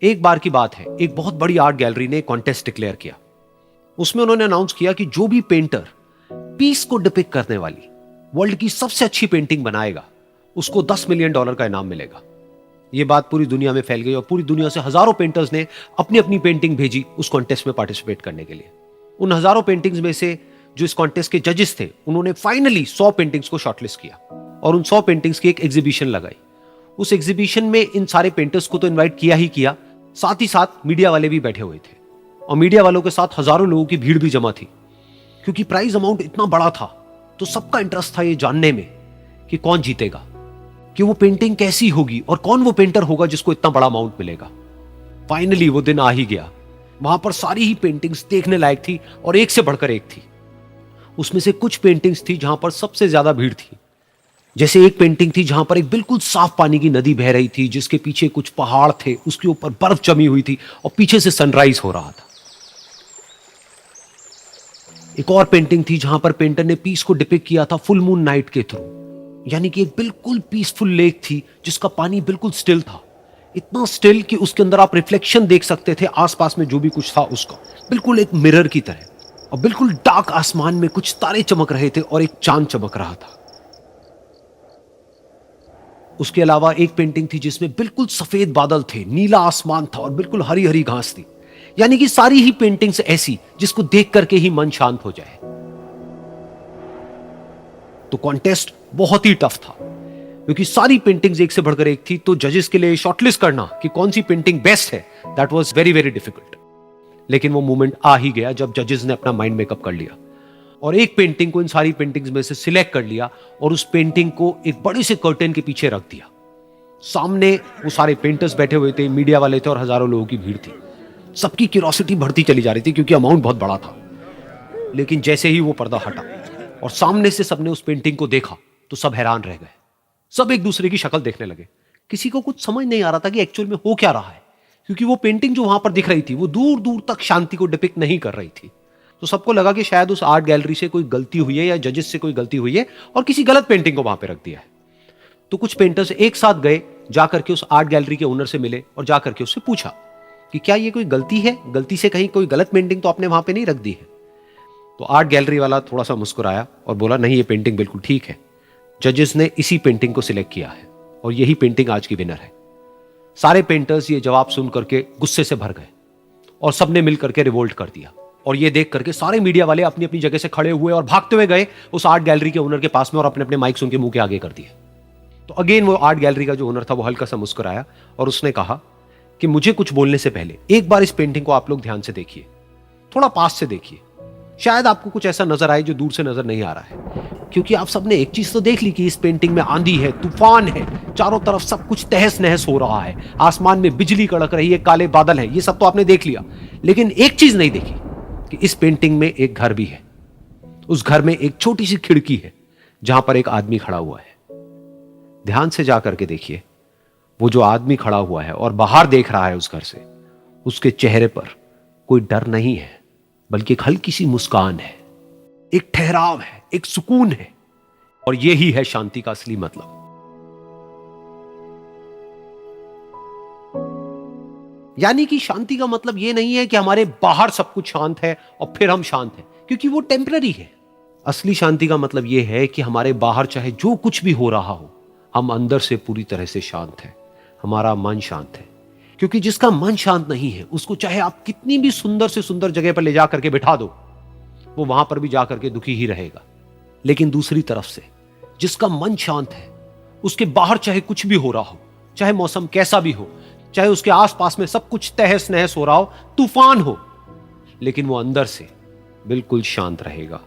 एक बार की बात है, एक बहुत बड़ी आर्ट गैलरी ने कॉन्टेस्ट डिक्लेयर किया। उसमें उन्होंने अनाउंस किया कि जो भी पेंटर पीस को डिपिक्ट करने वाली वर्ल्ड की सबसे अच्छी पेंटिंग बनाएगा, उसको $10 मिलियन का इनाम मिलेगा। यह बात पूरी दुनिया में फैल गई और पूरी दुनिया से हजारों पेंटर्स ने अपनी अपनी पेंटिंग भेजी उस कॉन्टेस्ट में पार्टिसिपेट करने के लिए। उन हजारों पेंटिंग्स में से जो इस कॉन्टेस्ट के जजेस थे, उन्होंने फाइनली 100 पेंटिंग्स को शॉर्टलिस्ट किया और उन 100 पेंटिंग्स की एक एग्जीबिशन लगाई। उस एग्जीबिशन में इन सारे पेंटर्स को तो इनवाइट किया ही किया, साथ ही साथ मीडिया वाले भी बैठे हुए थे और मीडिया वालों के साथ हजारों लोगों की भीड़ भी जमा थी। क्योंकि प्राइज अमाउंट इतना बड़ा था तो सबका इंटरेस्ट था ये जानने में कि कौन जीतेगा, कि वो पेंटिंग कैसी होगी और कौन वो पेंटर होगा जिसको इतना बड़ा अमाउंट मिलेगा। फाइनली वो दिन आ ही गया। वहां पर सारी ही पेंटिंग्स देखने लायक थी और एक से बढ़कर एक थी। उसमें से कुछ पेंटिंग्स थी जहां पर सबसे ज्यादा भीड़ थी। जैसे एक पेंटिंग थी जहां पर एक बिल्कुल साफ पानी की नदी बह रही थी, जिसके पीछे कुछ पहाड़ थे, उसके ऊपर बर्फ जमी हुई थी और पीछे से सनराइज हो रहा था। एक और पेंटिंग थी जहां पर पेंटर ने पीस को डिपिक्ट किया था फुल मून नाइट के थ्रू, यानी कि एक बिल्कुल पीसफुल लेक थी जिसका पानी बिल्कुल स्टिल था, इतना स्टिल कि उसके अंदर आप रिफ्लेक्शन देख सकते थे आसपास में जो भी कुछ था उसका, बिल्कुल एक मिरर की तरह। और बिल्कुल डार्क आसमान में कुछ तारे चमक रहे थे और एक चांद चमक रहा था। उसके अलावा एक पेंटिंग थी जिसमें बिल्कुल सफेद बादल थे, नीला आसमान था और बिल्कुल हरी हरी घास थी। यानी कि सारी ही पेंटिंग्स ऐसी जिसको देख करके ही मन शांत हो जाए। तो कॉन्टेस्ट बहुत ही टफ था क्योंकि सारी पेंटिंग्स एक से बढ़कर एक थी। तो जजेस के लिए शॉर्टलिस्ट करना कि कौन सी पेंटिंग बेस्ट है, that was very very difficult. लेकिन वो मोमेंट आ ही गया जब जजेस ने अपना माइंड मेकअप कर लिया और एक पेंटिंग को इन सारी पेंटिंग्स में से सिलेक्ट कर लिया और उस पेंटिंग को एक बड़े से कर्टेन के पीछे रख दिया। सामने वो सारे पेंटर्स बैठे हुए थे, मीडिया वाले थे और हजारों लोगों की भीड़ थी। सबकी क्यूरियोसिटी बढ़ती चली जा रही थी क्योंकि अमाउंट बहुत बड़ा था। लेकिन जैसे ही वो पर्दा हटा और सामने से सबने उस पेंटिंग को देखा तो सब हैरान रह गए। सब एक दूसरे की शक्ल देखने लगे। किसी को कुछ समझ नहीं आ रहा था कि एक्चुअल में हो क्या रहा है, क्योंकि वो पेंटिंग जो वहां पर दिख रही थी वो दूर दूर तक शांति को डिपिक्ट नहीं कर रही थी। तो सबको लगा कि शायद उस आर्ट गैलरी से कोई गलती हुई है या जजेस से कोई गलती हुई है और किसी गलत पेंटिंग को वहां पे रख दिया है। तो कुछ पेंटर्स एक साथ गए, जाकर के उस आर्ट गैलरी के ओनर से मिले और जाकर के उससे पूछा कि क्या ये कोई गलती है, गलती से कहीं कोई गलत पेंटिंग तो आपने वहां पे नहीं रख दी है। तो आर्ट गैलरी वाला थोड़ा सा मुस्कुराया और बोला, नहीं, ये पेंटिंग बिल्कुल ठीक है। जजेस ने इसी पेंटिंग को सिलेक्ट किया है और यही पेंटिंग आज की विनर है। सारे पेंटर्स ये जवाब सुन करके गुस्से से भर गए और सबने मिल करके रिवोल्ट कर दिया। और ये देख करके सारे मीडिया वाले अपनी अपनी जगह से खड़े हुए और भागते हुए गए उस आर्ट गैलरी के ओनर के पास में और अपने अपने माइक्स उनके मुंह के आगे कर दिए। तो अगेन वो आर्ट गैलरी का जो ओनर था वो हल्का सा मुस्कुराया और उसने कहा कि मुझे कुछ बोलने से पहले एक बार इस पेंटिंग को आप लोग ध्यान से देखिए, थोड़ा पास से देखिए, शायद आपको कुछ ऐसा नजर आए जो दूर से नजर नहीं आ रहा है। क्योंकि आप सबने एक चीज तो देख ली कि इस पेंटिंग में आंधी है, तूफान है, चारों तरफ सब कुछ तहस नहस हो रहा है, आसमान में बिजली कड़क रही है, काले बादल है, ये सब तो आपने देख लिया। लेकिन एक चीज नहीं देखी कि इस पेंटिंग में एक घर भी है। उस घर में एक छोटी सी खिड़की है जहां पर एक आदमी खड़ा हुआ है। ध्यान से जाकर के देखिए, वो जो आदमी खड़ा हुआ है और बाहर देख रहा है उस घर से, उसके चेहरे पर कोई डर नहीं है, बल्कि एक हल्की सी मुस्कान है, एक ठहराव है, एक सुकून है। और यही है शांति का असली मतलब। यानी कि शांति का मतलब यह नहीं है कि हमारे बाहर सब कुछ शांत है और फिर हम शांत हैं, क्योंकि वो टेम्पररी है। असली शांति का मतलब यह है कि हमारे बाहर चाहे जो कुछ भी हो रहा हो, हम अंदर से पूरी तरह से शांत हैं, हमारा मन शांत है। क्योंकि जिसका मन शांत नहीं है, उसको चाहे आप कितनी भी सुंदर से सुंदर जगह पर ले जाकर के बिठा दो, वो वहां पर भी जाकर के दुखी ही रहेगा। लेकिन दूसरी तरफ से जिसका मन शांत है, उसके बाहर चाहे कुछ भी हो रहा हो, चाहे मौसम कैसा भी हो, चाहे उसके आसपास में सब कुछ तहस नहस हो रहा हो, तूफान हो, लेकिन वो अंदर से बिल्कुल शांत रहेगा।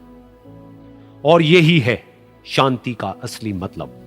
और यही है शांति का असली मतलब।